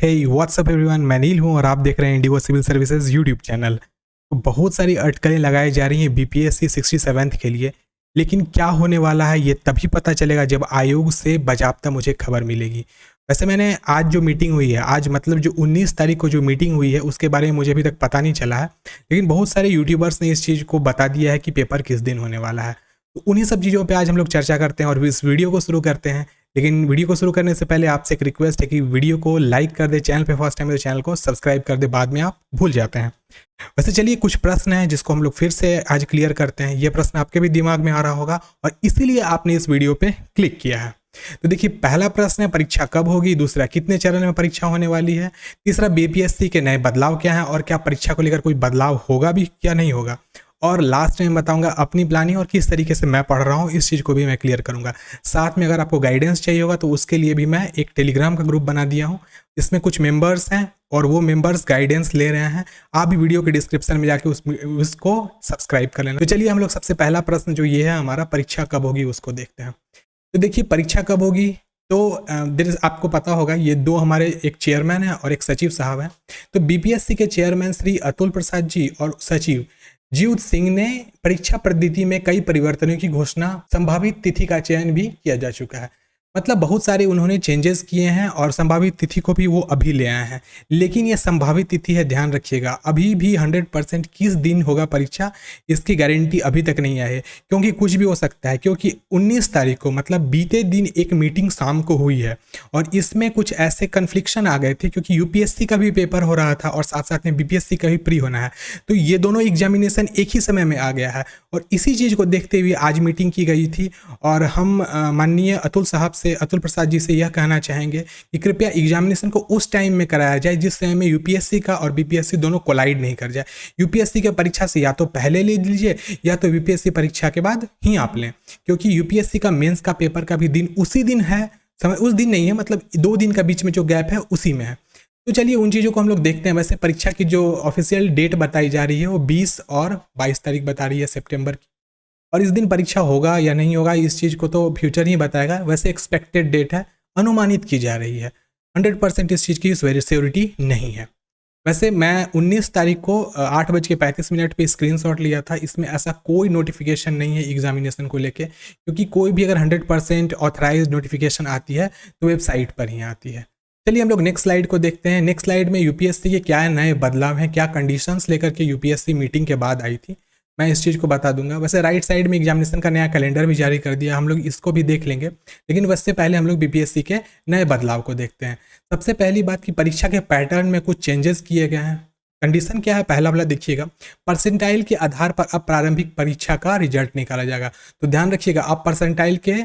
हे WhatsApp everyone, मैं नील हूँ और आप देख रहे हैं Indigo civil services YouTube channel. तो बहुत सारी अटकलें लगाई जा रही हैं बीपीएससी 67th के लिए, लेकिन क्या होने वाला है ये तभी पता चलेगा जब आयोग से बाज़ाब्ता मुझे खबर मिलेगी। वैसे मैंने आज जो मीटिंग हुई है, आज मतलब जो 19 तारीख को जो मीटिंग हुई है उसके बारे में मुझे अभी तक पता नहीं चला है, लेकिन बहुत सारे यूट्यूबर्स ने इस चीज़ को बता दिया है कि पेपर किस दिन होने वाला है। तो उन्हीं सब चीज़ों पे आज हम लोग चर्चा करते हैं और इस वीडियो को शुरू करते हैं। लेकिन वीडियो को शुरू करने से पहले आपसे एक रिक्वेस्ट है कि वीडियो को लाइक कर दे, चैनल पे फर्स्ट टाइम है तो चैनल को सब्सक्राइब कर दे, बाद में आप भूल जाते हैं। वैसे चलिए कुछ प्रश्न हैं जिसको हम लोग फिर से आज क्लियर करते हैं। ये प्रश्न आपके भी दिमाग में आ रहा होगा और इसीलिए आपने इस वीडियो पे क्लिक किया है। तो देखिए, पहला प्रश्न है परीक्षा कब होगी, दूसरा कितने चरण में परीक्षा होने वाली है, तीसरा बीपीएससी के नए बदलाव क्या है और क्या परीक्षा को लेकर कोई बदलाव होगा भी क्या नहीं होगा, और लास्ट में बताऊंगा अपनी प्लानिंग और किस तरीके से मैं पढ़ रहा हूँ, इस चीज़ को भी मैं क्लियर करूंगा। साथ में अगर आपको गाइडेंस चाहिए होगा तो उसके लिए भी मैं एक टेलीग्राम का ग्रुप बना दिया हूँ। इसमें कुछ मेंबर्स हैं और वो मेंबर्स गाइडेंस ले रहे हैं। आप भी वीडियो के डिस्क्रिप्शन में जाके उसको सब्सक्राइब कर लेना। तो चलिए हम लोग सबसे पहला प्रश्न जो ये है हमारा, परीक्षा कब होगी, उसको देखते हैं। तो देखिए, परीक्षा कब होगी तो आपको पता होगा ये दो हमारे, एक चेयरमैन है और एक सचिव साहब हैं। तो बीपीएससी के चेयरमैन श्री अतुल प्रसाद जी और सचिव जीउत सिंह ने परीक्षा पद्धति में कई परिवर्तनों की घोषणा, संभावित तिथि का चयन भी किया जा चुका है। मतलब बहुत सारे उन्होंने चेंजेस किए हैं और संभावित तिथि को भी वो अभी ले आए हैं। लेकिन ये संभावित तिथि है, ध्यान रखिएगा, अभी भी 100% किस दिन होगा परीक्षा इसकी गारंटी अभी तक नहीं आई है, क्योंकि कुछ भी हो सकता है। क्योंकि 19 तारीख को मतलब बीते दिन एक मीटिंग शाम को हुई है और इसमें कुछ ऐसे कन्फ्लिक्शन आ गए थे, क्योंकि यूपीएससी का भी पेपर हो रहा था और साथ साथ में बीपीएससी का भी प्री होना है। तो ये दोनों एग्जामिनेशन एक ही समय में आ गया है और इसी चीज़ को देखते हुए आज मीटिंग की गई थी। और हम माननीय अतुल प्रसाद जी से यह कहना चाहेंगे कि कृपया एग्जामिनेशन को उस टाइम में कराया जाए जिस समय में यूपीएससी का और बीपीएससी दोनों कोलाइड नहीं कर जाए। यूपीएससी के परीक्षा से या तो पहले ले लीजिए या तो बीपीएससी परीक्षा के बाद ही आप लें, क्योंकि यूपीएससी का मेंस का पेपर का भी दिन उसी दिन है, समय उस दिन नहीं है, मतलब 2 दिन का बीच में जो गैप है उसी में है। तो चलिए उन चीज़ों को हम लोग देखते हैं। वैसे परीक्षा की जो ऑफिशियल डेट बताई जा रही है वो 20 और 22 तारीख बता रही है सितंबर की, और इस दिन परीक्षा होगा या नहीं होगा इस चीज़ को तो फ्यूचर ही बताएगा। वैसे एक्सपेक्टेड डेट है, अनुमानित की जा रही है, 100% इस चीज़ की श्योरिटी नहीं है। वैसे मैं 19 तारीख को 8:35 पे स्क्रीनशॉट लिया था। इसमें ऐसा कोई नोटिफिकेशन नहीं है एग्जामिनेशन को लेके, क्योंकि कोई भी अगर 100% ऑथराइज नोटिफिकेशन आती है तो वेबसाइट पर ही आती है। चलिए हम लोग नेक्स्ट स्लाइड को देखते हैं। नेक्स्ट स्लाइड में यूपीएससी के क्या नए बदलाव हैं, क्या कंडीशंस लेकर के यूपीएससी मीटिंग के बाद आई थी, मैं इस चीज़ को बता दूंगा। वैसे राइट साइड में एग्जामिनेशन का नया कैलेंडर भी जारी कर दिया, हम लोग इसको भी देख लेंगे, लेकिन उससे पहले हम लोग बीपीएससी के नए बदलाव को देखते हैं। सबसे पहली बात कि परीक्षा के पैटर्न में कुछ चेंजेस किए गए हैं। कंडीशन क्या है, पहला वाला देखिएगा, परसेंटाइल के आधार पर अब प्रारंभिक परीक्षा का रिजल्ट निकाला जाएगा। तो ध्यान रखिएगा, अब परसेंटाइल के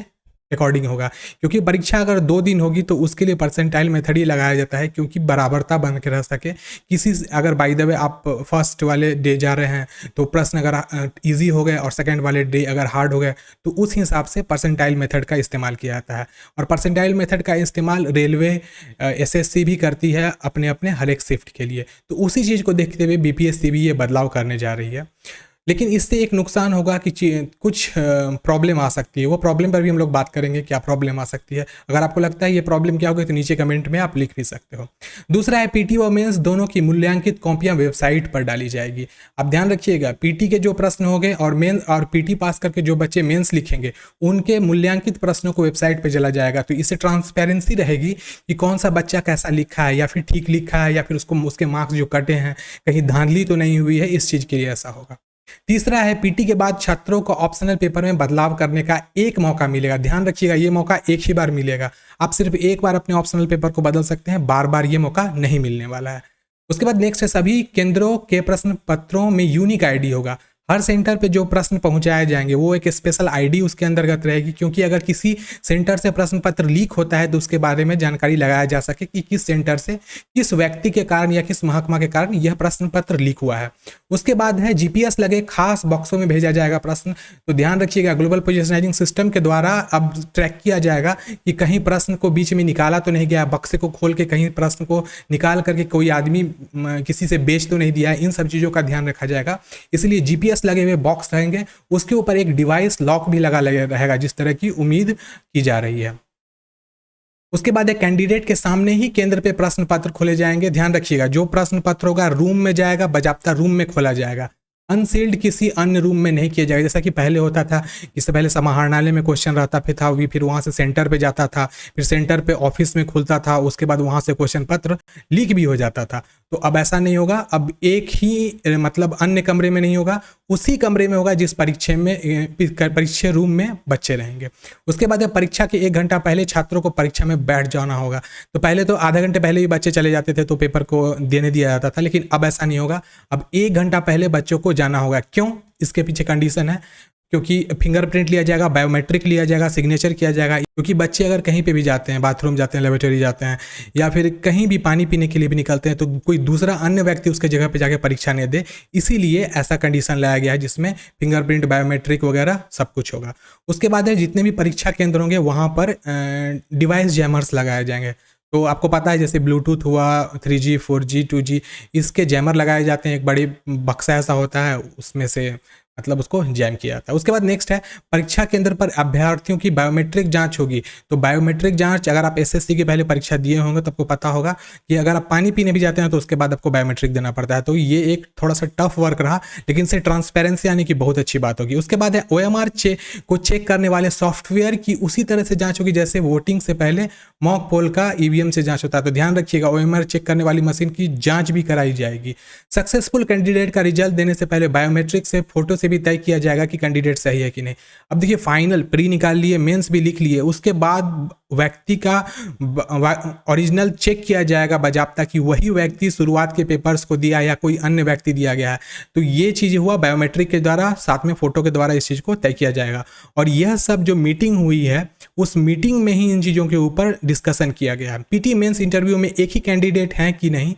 अकॉर्डिंग होगा, क्योंकि परीक्षा अगर 2 दिन होगी तो उसके लिए परसेंटाइल मेथड ही लगाया जाता है, क्योंकि बराबरता बन के रह सके। किसी अगर बाय द वे आप फर्स्ट वाले डे जा रहे हैं तो प्रश्न अगर इजी हो गए और सेकंड वाले डे अगर हार्ड हो गए तो उस हिसाब से परसेंटाइल मेथड का इस्तेमाल किया जाता है। और परसेंटाइल मेथड का इस्तेमाल रेलवे एसएससी भी करती है अपने अपने हर एक शिफ्ट के लिए। तो उसी चीज़ को देखते हुए बीपीएससी भी ये बदलाव करने जा रही है। लेकिन इससे एक नुकसान होगा कि कुछ प्रॉब्लम आ सकती है। वो प्रॉब्लम पर भी हम लोग बात करेंगे, क्या प्रॉब्लम आ सकती है। अगर आपको लगता है ये प्रॉब्लम क्या होगी तो नीचे कमेंट में आप लिख भी सकते हो। दूसरा है पीटी और मेंस दोनों की मूल्यांकित कॉपियां वेबसाइट पर डाली जाएगी। अब ध्यान रखिएगा, पीटी के जो प्रश्न होंगे और मेन और पीटी पास करके जो बच्चे मेंस लिखेंगे उनके मूल्यांकित प्रश्नों को वेबसाइट पर चला जाएगा। तो इससे ट्रांसपेरेंसी रहेगी कि कौन सा बच्चा कैसा लिखा है, या फिर ठीक लिखा है, या फिर उसके मार्क्स जो कटे हैं कहीं धांधली तो नहीं हुई है, इस चीज़ के लिए ऐसा होगा। तीसरा है पीटी के बाद छात्रों को ऑप्शनल पेपर में बदलाव करने का एक मौका मिलेगा। ध्यान रखिएगा, ये मौका एक ही बार मिलेगा। आप सिर्फ एक बार अपने ऑप्शनल पेपर को बदल सकते हैं, बार बार ये मौका नहीं मिलने वाला है। उसके बाद नेक्स्ट है सभी केंद्रों के प्रश्न पत्रों में यूनिक आईडी होगा। हर सेंटर पे जो प्रश्न पहुंचाए जाएंगे वो एक स्पेशल आईडी उसके अंतर्गत रहेगी, क्योंकि अगर किसी सेंटर से प्रश्न पत्र लीक होता है तो उसके बारे में जानकारी लगाया जा सके कि किस सेंटर से, किस व्यक्ति के कारण या किस महकमा के कारण यह प्रश्न पत्र लीक हुआ है। उसके बाद है जीपीएस लगे खास बॉक्सों में भेजा जाएगा प्रश्न। तो ध्यान रखिएगा, ग्लोबल पोजिशनिंग सिस्टम के द्वारा अब ट्रैक किया जाएगा कि कहीं प्रश्न को बीच में निकाला तो नहीं गया, बक्से को खोल के कहीं प्रश्न को निकाल करके कोई आदमी किसी से बेच तो नहीं दिया है। इन सब चीज़ों का ध्यान रखा जाएगा। इसलिए जीपीएस लगे हुए बॉक्स रहेंगे, उसके ऊपर एक डिवाइस लॉक भी लगा रहेगा, जिस तरह की उम्मीद की जा रही है। उसके बाद एक कैंडिडेट के सामने ही केंद्र पे प्रश्न पत्र खोले जाएंगे। ध्यान रखिएगा, जो प्रश्न पत्र होगा रूम में जाएगा, बाजाप्ता रूम में खोला जाएगा, अनसील्ड किसी अन्य रूम में नहीं किया जाएगा। जैसा कि पहले होता था, इससे पहले समाहरणालय में क्वेश्चन रहता था, फिर वहाँ से सेंटर पे जाता था, फिर सेंटर पे ऑफिस में खुलता था, उसके बाद वहाँ से क्वेश्चन पत्र लीक भी हो जाता था। तो अब ऐसा नहीं होगा, अब एक ही मतलब अन्य कमरे में नहीं होगा, उसी कमरे में होगा जिस परीक्षा रूम में बच्चे रहेंगे। उसके बाद परीक्षा के 1 घंटा पहले छात्रों को परीक्षा में बैठ जाना होगा। तो पहले तो आधा घंटे पहले ही बच्चे चले जाते थे तो पेपर को देने दिया जाता था, लेकिन अब ऐसा नहीं होगा, अब 1 घंटा पहले बच्चों को जाना होगा। क्यों? इसके पीछे कंडीशन है, क्योंकि फिंगरप्रिंट लिया जाएगा, बायोमेट्रिक लिया जाएगा, सिग्नेचर किया जाएगा। क्योंकि बच्चे अगर कहीं पे भी जाते हैं, बाथरूम जाते हैं, लेबोरेटरी जाते हैं, या फिर कहीं भी पानी पीने के लिए भी निकलते हैं, तो कोई दूसरा अन्य व्यक्ति उसके जगह पे जाके परीक्षा नहीं दे, इसीलिए ऐसा कंडीशन लाया गया है जिसमें फिंगरप्रिंट, बायोमेट्रिक वगैरह सब कुछ होगा। उसके बाद जितने भी परीक्षा केंद्र होंगे वहाँ पर डिवाइस जैमर्स लगाए जाएंगे। तो आपको पता है जैसे ब्लूटूथ हुआ, 3G 4G 2G, इसके जैमर लगाए जाते हैं। एक बड़ी बक्सा ऐसा होता है, उसमें से मतलब उसको जैम किया जाता है। उसके बाद नेक्स्ट है, परीक्षा केंद्र पर अभ्यर्थियों की बायोमेट्रिक जांच होगी। तो बायोमेट्रिक जांच, अगर आप SSC की पहले परीक्षा दिए होंगे तो आपको पता होगा कि अगर आप पानी पीने भी जाते हैं तो उसके बाद आपको बायोमेट्रिक देना पड़ता है। तो ये एक थोड़ा सा टफ वर्क रहा, लेकिन इससे ट्रांसपेरेंसी आने की बहुत अच्छी बात होगी। उसके बाद है OMR को चेक करने वाले सॉफ्टवेयर की उसी तरह से जाँच होगी जैसे वोटिंग से पहले मॉक पोल का EVM से जाँच होता है। तो ध्यान रखिएगा, OMR चेक करने वाली मशीन की जाँच भी कराई जाएगी। सक्सेसफुल कैंडिडेट का रिजल्ट देने से पहले बायोमेट्रिक से फोटो से भी तय किया जाएगा कि कैंडिडेट सही है कि नहीं। अब देखिए, फाइनल प्री निकाल लिए, मेंस भी लिख लिए, उसके बाद व्यक्ति का ओरिजिनल चेक किया जाएगा बाजाप्ता कि वही व्यक्ति शुरुआत के पेपर्स को दिया या कोई अन्य व्यक्ति दिया गया है। तो ये चीज़ हुआ बायोमेट्रिक के द्वारा, साथ में फोटो के द्वारा इस चीज़ को तय किया जाएगा। और यह सब जो मीटिंग हुई है, उस मीटिंग में ही इन चीज़ों के ऊपर डिस्कशन किया गया है। PT मेंस इंटरव्यू में एक ही कैंडिडेट हैं कि नहीं,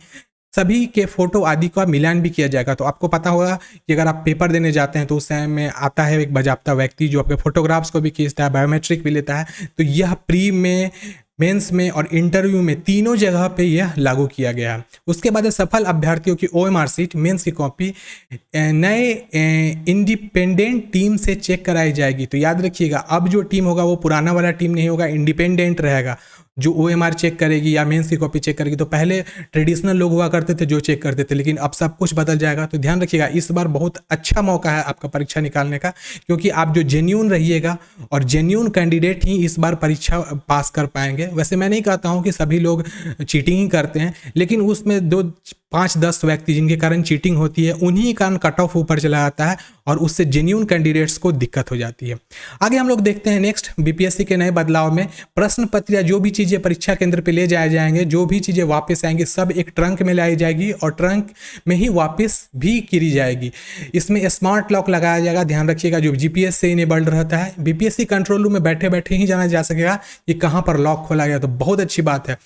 सभी के फोटो आदि का मिलान भी किया जाएगा। तो आपको पता होगा कि अगर आप पेपर देने जाते हैं तो उस समय में आता है एक बाजाप्ता व्यक्ति जो आपके फोटोग्राफ्स को भी खींचता है, बायोमेट्रिक भी लेता है। तो यह प्री में, मेंस में और इंटरव्यू में तीनों जगह पे यह लागू किया गया है। उसके बाद सफल अभ्यर्थियों की OMR सीट, मेंस की कॉपी नए इंडिपेंडेंट टीम से चेक कराई जाएगी। तो याद रखिएगा, अब जो टीम होगा वो पुराना वाला टीम नहीं होगा, इंडिपेंडेंट रहेगा जो OMR चेक करेगी या मेंस की कॉपी चेक करेगी। तो पहले ट्रेडिशनल लोग हुआ करते थे जो चेक करते थे, लेकिन अब सब कुछ बदल जाएगा। तो ध्यान रखिएगा, इस बार बहुत अच्छा मौका है आपका परीक्षा निकालने का, क्योंकि आप जो जेन्यून रहिएगा और जेन्यून कैंडिडेट ही इस बार परीक्षा पास कर पाएंगे। वैसे मैं नहीं कहता हूँ कि सभी लोग चीटिंग ही करते हैं, लेकिन उसमें 5-10 व्यक्ति जिनके कारण चीटिंग होती है, उन्हीं कारण कट ऑफ ऊपर चला जाता है और उससे जेन्यून कैंडिडेट्स को दिक्कत हो जाती है। आगे हम लोग देखते हैं नेक्स्ट, BPSC के नए बदलाव में प्रश्न पत्र या जो भी चीज़ें परीक्षा केंद्र पे ले जाए जाएंगे, जो भी चीज़ें वापस आएंगी, सब एक ट्रंक में लाई जाएगी और ट्रंक में ही वापस भी करी जाएगी। इसमें स्मार्ट लॉक लगाया जाएगा। ध्यान रखिएगा, जो GPS से इनेबल्ड रहता है, BPSC कंट्रोल रूम में बैठे बैठे ही जाना जा सकेगा कि कहाँ पर लॉक खोला गया। तो बहुत अच्छी बात है।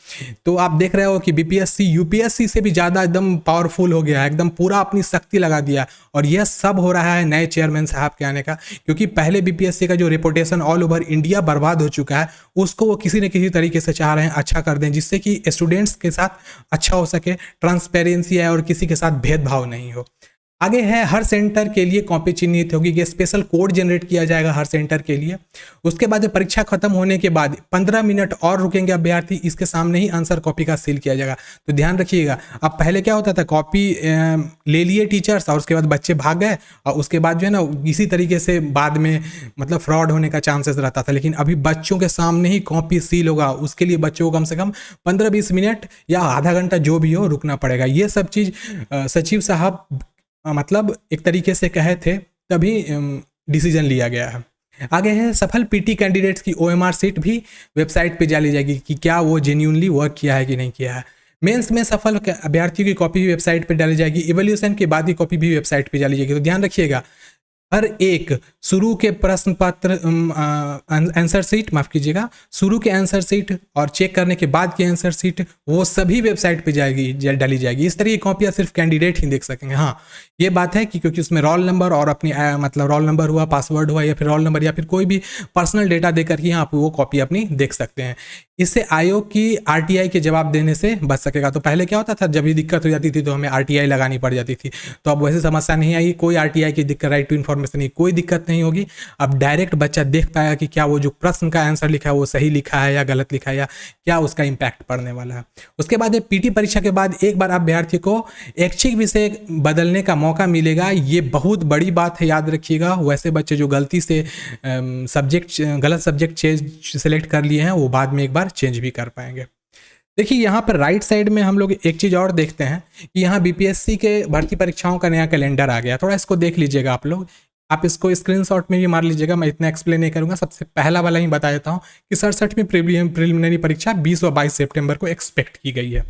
तो आप देख रहे हो कि BPSC UPSC से भी ज़्यादा एकदम पावरफुल हो गया है, एकदम पूरा अपनी शक्ति लगा दिया। और यह सब हो रहा है नए चेयरमैन साहब के आने का, क्योंकि पहले BPSC का जो रेपुटेशन ऑल ओवर इंडिया बर्बाद हो चुका है, उसको वो किसी न किसी तरीके से चाह रहे हैं अच्छा कर दें, जिससे कि स्टूडेंट्स के साथ अच्छा हो सके, ट्रांसपेरेंसी है और किसी के साथ भेदभाव नहीं हो। आगे है, हर सेंटर के लिए कॉपी चिन्हित होगी, ये स्पेशल कोड जनरेट किया जाएगा हर सेंटर के लिए। उसके बाद परीक्षा खत्म होने के बाद 15 मिनट और रुकेंगे अभ्यर्थी, इसके सामने ही आंसर कॉपी का सील किया जाएगा। तो ध्यान रखिएगा, अब पहले क्या होता था, कॉपी ले लिए टीचर्स और उसके बाद बच्चे भाग गए और उसके बाद जो है ना इसी तरीके से बाद में मतलब फ्रॉड होने का चांसेस रहता था। लेकिन अभी बच्चों के सामने ही कॉपी सील होगा, उसके लिए बच्चों को कम से कम 15-20 मिनट या आधा घंटा जो भी हो रुकना पड़ेगा। ये सब चीज़ सचिव साहब मतलब एक तरीके से कहे थे, तभी डिसीजन लिया गया है। आगे है, सफल PT कैंडिडेट्स की OMR सीट भी वेबसाइट पे डाली जाएगी कि क्या वो जेन्यूनली वर्क किया है कि नहीं किया है। मेंस में सफल अभ्यर्थियों की कॉपी भी वेबसाइट पे डाली जाएगी। इवैल्यूएशन के बाद की कॉपी भी वेबसाइट पे डाली जाएगी। तो ध्यान रखिएगा, हर एक शुरू के प्रश्न पत्र आंसर सीट, माफ कीजिएगा, शुरू के आंसर सीट और चेक करने के बाद की आंसर सीट, वो सभी वेबसाइट पे डाली जाएगी। इस तरह की कॉपियाँ सिर्फ कैंडिडेट ही देख सकेंगे। हाँ, ये बात है कि क्योंकि उसमें रोल नंबर और अपनी मतलब रोल नंबर हुआ, पासवर्ड हुआ, या फिर रोल नंबर या फिर कोई भी पर्सनल डेटा देकर ही आप वो कॉपी अपनी देख सकते हैं। इससे आयोग की आरटीआई के जवाब देने से बच सकेगा। तो पहले क्या होता था, जब भी दिक्कत हो जाती थी तो हमें आरटीआई लगानी पड़ जाती थी, तो अब वैसे समस्या नहीं आई, कोई आरटीआई की दिक्कत, राइट टू इन्फॉर्मेशन की कोई दिक्कत नहीं होगी। अब डायरेक्ट बच्चा देख पाएगा कि क्या वो जो प्रश्न का आंसर लिखा है वो सही लिखा है या गलत लिखा है, या क्या उसका इम्पैक्ट पड़ने वाला है। उसके बाद पीटी परीक्षा के बाद एक बार अभ्यर्थी को ऐच्छिक विषय बदलने का मौका मिलेगा। ये बहुत बड़ी बात है, याद रखिएगा। वैसे बच्चे जो गलती से गलत सब्जेक्ट सेलेक्ट कर लिए हैं वो बाद में एक बार चेंज भी कर पाएंगे। देखिए यहाँ पर राइट साइड में हम लोग एक चीज़ और देखते हैं कि यहाँ बीपीएससी के भर्ती परीक्षाओं का नया कैलेंडर आ गया। थोड़ा इसको देख लीजिएगा आप लोग, आप इसको स्क्रीनशॉट में भी मार लीजिएगा, मैं इतना एक्सप्लेन नहीं करूँगा। सबसे पहला वाला ही बता देता हूँ कि 67वीं प्रिलिमिनरी परीक्षा 20 और 22 सितंबर को एक्सपेक्ट की गई है।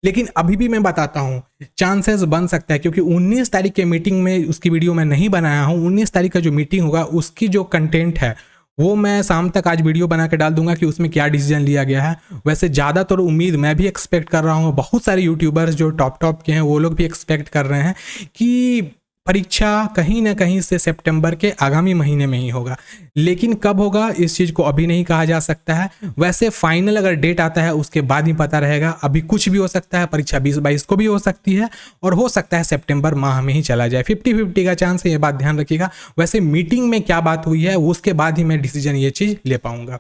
लेकिन अभी भी मैं बताता हूँ चांसेस बन सकता है, क्योंकि 19 तारीख के मीटिंग में उसकी वीडियो मैं नहीं बनाया हूँ। 19 तारीख का जो मीटिंग होगा उसकी जो कंटेंट है वो मैं शाम तक आज वीडियो बना के डाल दूंगा कि उसमें क्या डिसीजन लिया गया है। वैसे ज़्यादातर उम्मीद मैं भी एक्सपेक्ट कर रहा हूँ, बहुत सारे यूट्यूबर्स जो टॉप के हैं वो लोग भी एक्सपेक्ट कर रहे हैं कि परीक्षा कहीं ना कहीं से सितंबर के आगामी महीने में ही होगा। लेकिन कब होगा इस चीज़ को अभी नहीं कहा जा सकता है। वैसे फाइनल अगर डेट आता है उसके बाद ही पता रहेगा। अभी कुछ भी हो सकता है, परीक्षा 20-22 को भी हो सकती है और हो सकता है सितंबर माह में ही चला जाए। 50-50 का चांस है, ये बात ध्यान रखिएगा। वैसे मीटिंग में क्या बात हुई है उसके बाद ही मैं डिसीजन ये चीज़ ले पाऊंगा।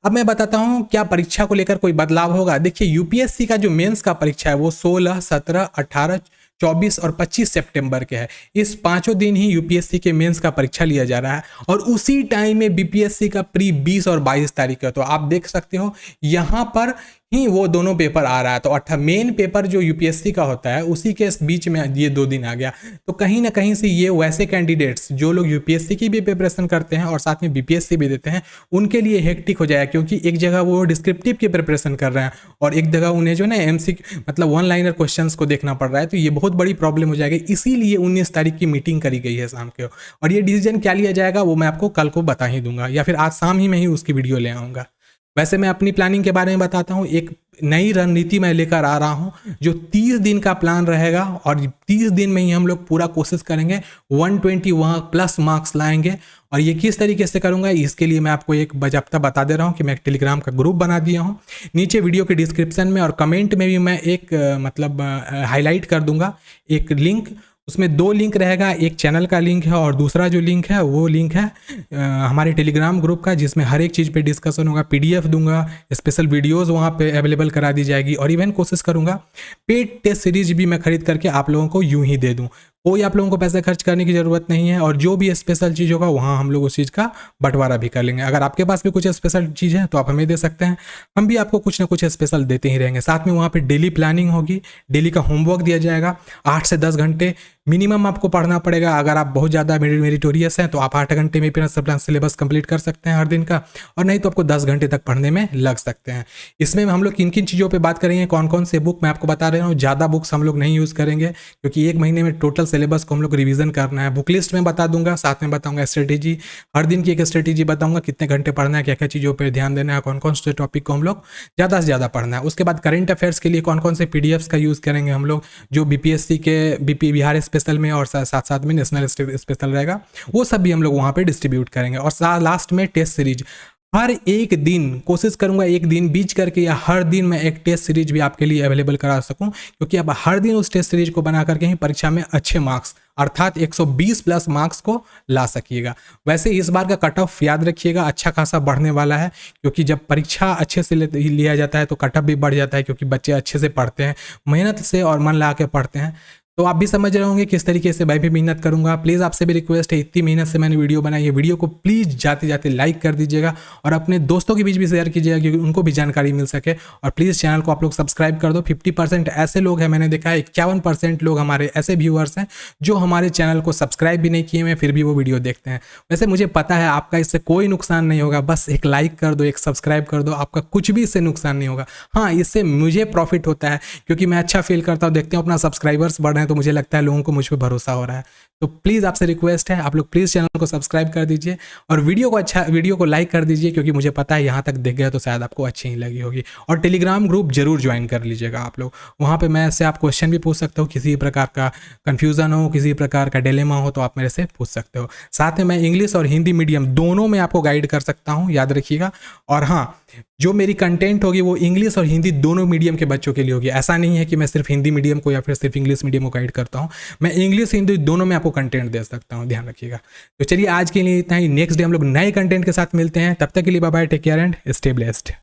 अब मैं बताता हूं क्या परीक्षा को लेकर कोई बदलाव होगा। देखिए यूपीएससी का जो मेंस का परीक्षा है वो 16, 17, 18, 24 और 25 सितंबर के है। इस पांचों दिन ही यूपीएससी के मेंस का परीक्षा लिया जा रहा है और उसी टाइम में बीपीएससी का प्री 20 और 22 तारीख है। तो आप देख सकते हो यहाँ पर ही वो दोनों पेपर आ रहा है। तो मेन पेपर जो यूपीएससी का होता है उसी के बीच में ये 2 दिन आ गया। तो कहीं ना कहीं से ये वैसे कैंडिडेट्स जो लोग यूपीएससी की भी प्रिपरेशन करते हैं और साथ में बीपीएससी भी देते हैं उनके लिए हेक्टिक हो जाएगा, क्योंकि एक जगह वो डिस्क्रिप्टिव की प्रिपरेशन कर रहे हैं और एक जगह उन्हें जो ना एमसीक्यू मतलब वन लाइनर क्वेश्चंस को देखना पड़ रहा है। तो ये बहुत बड़ी प्रॉब्लम हो जाएगी। इसीलिए 19 तारीख की मीटिंग करी गई है शाम को, और ये डिसीजन क्या लिया जाएगा वो मैं आपको कल को बता ही दूंगा या फिर आज शाम ही में ही उसकी वीडियो ले आऊँगा। वैसे मैं अपनी प्लानिंग के बारे में बताता हूँ। एक नई रणनीति मैं लेकर आ रहा हूँ जो 30 दिन का प्लान रहेगा और 30 दिन में ही हम लोग पूरा कोशिश करेंगे 120+ मार्क्स लाएंगे। और ये किस तरीके से करूँगा इसके लिए मैं आपको एक बाज़ाब्ता बता दे रहा हूँ कि मैं एक टेलीग्राम का ग्रुप बना दिया हूँ। नीचे वीडियो के डिस्क्रिप्शन में और कमेंट में भी मैं एक हाईलाइट कर दूंगा एक लिंक। उसमें 2 लिंक रहेगा, एक चैनल का लिंक है और दूसरा जो लिंक है वो लिंक है हमारे टेलीग्राम ग्रुप का, जिसमें हर एक चीज़ पे डिस्कशन होगा। पीडीएफ दूंगा, स्पेशल वीडियोस वहाँ पे अवेलेबल करा दी जाएगी और इवन कोशिश करूँगा पेड टेस्ट सीरीज भी मैं खरीद करके आप लोगों को यूं ही दे दूँ। कोई आप लोगों को पैसा खर्च करने की ज़रूरत नहीं है और जो भी स्पेशल चीज़ होगा वहाँ हम लोग उस चीज़ का बंटवारा भी कर लेंगे। अगर आपके पास भी कुछ स्पेशल चीज़ है तो आप हमें दे सकते हैं, हम भी आपको कुछ ना कुछ स्पेशल देते ही रहेंगे। साथ में वहाँ पे डेली प्लानिंग होगी, डेली का होमवर्क दिया जाएगा। 8 से 10 घंटे मिनिमम आपको पढ़ना पड़ेगा। अगर आप बहुत ज़्यादा मेरिटोरियस हैं तो आप 8 घंटे में अपना सिलेबस कंप्लीट कर सकते हैं हर दिन का, और नहीं तो आपको 10 घंटे तक पढ़ने में लग सकते हैं। इसमें हम लोग किन किन चीज़ों पे बात करेंगे, कौन कौन से बुक मैं आपको बता रहा हूँ। ज़्यादा बुक्स हम लोग नहीं यूज़ करेंगे क्योंकि 1 महीने में टोटल सिलेबस को हम लोग रिवीजन करना है। बुक लिस्ट में बता दूंगा, साथ में बताऊंगा स्ट्रेटेजी, हर दिन की एक स्ट्रेटेजी बताऊंगा, कितने घंटे पढ़ना है, क्या क्या चीज़ों पर ध्यान देना है, कौन कौन से टॉपिक को हम लोग ज़्यादा से ज़्यादा पढ़ना है। उसके बाद करंट अफेयर्स के लिए कौन कौन से पीडीएफ्स का यूज़ करेंगे हम लोग, जो बीपीएससी के बिहार स्पेशल में और साथ साथ में नेशनल स्पेशल रहेगा, वो सब भी हम लोग वहाँ पे डिस्ट्रीब्यूट करेंगे। और लास्ट में टेस्ट सीरीज, हर एक दिन कोशिश करूंगा एक दिन बीच करके या हर दिन मैं एक टेस्ट सीरीज भी आपके लिए अवेलेबल करा सकूं, क्योंकि आप हर दिन उस टेस्ट सीरीज को बना करके ही परीक्षा में अच्छे मार्क्स अर्थात 120+ मार्क्स को ला सकिएगा। वैसे इस बार का कट ऑफ याद रखिएगा अच्छा खासा बढ़ने वाला है, क्योंकि जब परीक्षा अच्छे से लिया जाता है तो कट ऑफ भी बढ़ जाता है, क्योंकि बच्चे अच्छे से पढ़ते हैं, मेहनत से और मन लगा के पढ़ते हैं। तो आप भी समझ रहे होंगे किस तरीके से मैं भी मेहनत करूंगा। प्लीज़ आपसे भी रिक्वेस्ट है, इतनी मेहनत से मैंने वीडियो बनाई है, वीडियो को प्लीज़ जाते जाते लाइक कर दीजिएगा और अपने दोस्तों के बीच भी शेयर कीजिएगा क्योंकि उनको भी जानकारी मिल सके। और प्लीज़ चैनल को आप लोग सब्सक्राइब कर दो। 50% ऐसे लोग हैं, मैंने देखा है 51% लोग हमारे ऐसे व्यूअर्स हैं जो हमारे चैनल को सब्सक्राइब भी नहीं किए हुए फिर भी वो वीडियो देखते हैं। वैसे मुझे पता है आपका इससे कोई नुकसान नहीं होगा, बस एक लाइक कर दो, एक सब्सक्राइब कर दो, आपका कुछ भी इससे नुकसान नहीं होगा। हाँ, इससे मुझे प्रॉफिट होता है क्योंकि मैं अच्छा फील करता हूँ, देखते हो अपना सब्सक्राइबर्स बढ़ रहे हैं तो मुझे लगता है लोगों को मुझ पर भरोसा हो रहा है। तो प्लीज़ आपसे रिक्वेस्ट है, आप लोग प्लीज़ चैनल को सब्सक्राइब कर दीजिए और वीडियो को लाइक कर दीजिए, क्योंकि मुझे पता है यहाँ तक देख गया तो शायद आपको अच्छी ही लगी होगी। और टेलीग्राम ग्रुप जरूर ज्वाइन कर लीजिएगा आप लोग, वहाँ पे मैं से आप क्वेश्चन भी पूछ सकते हो, किसी प्रकार का कन्फ्यूज़न हो, किसी प्रकार का डिलेमा हो तो आप मेरे से पूछ सकते हो। साथ में मैं इंग्लिश और हिंदी मीडियम दोनों में आपको गाइड कर सकता हूँ, याद रखिएगा। और हाँ, जो मेरी कंटेंट होगी वो इंग्लिश और हिंदी दोनों मीडियम के बच्चों के लिए होगी। ऐसा नहीं है कि मैं सिर्फ हिंदी मीडियम को या फिर सिर्फ इंग्लिश मीडियम को गाइड करता हूँ, मैं इंग्लिश हिंदी दोनों में आपको कंटेंट दे सकता हूँ, ध्यान रखिएगा। तो चलिए आज के लिए इतना ही, नेक्स्ट डे हम लोग नए कंटेंट के साथ मिलते हैं, तब तक के लिए bye bye, take care and stay blessed.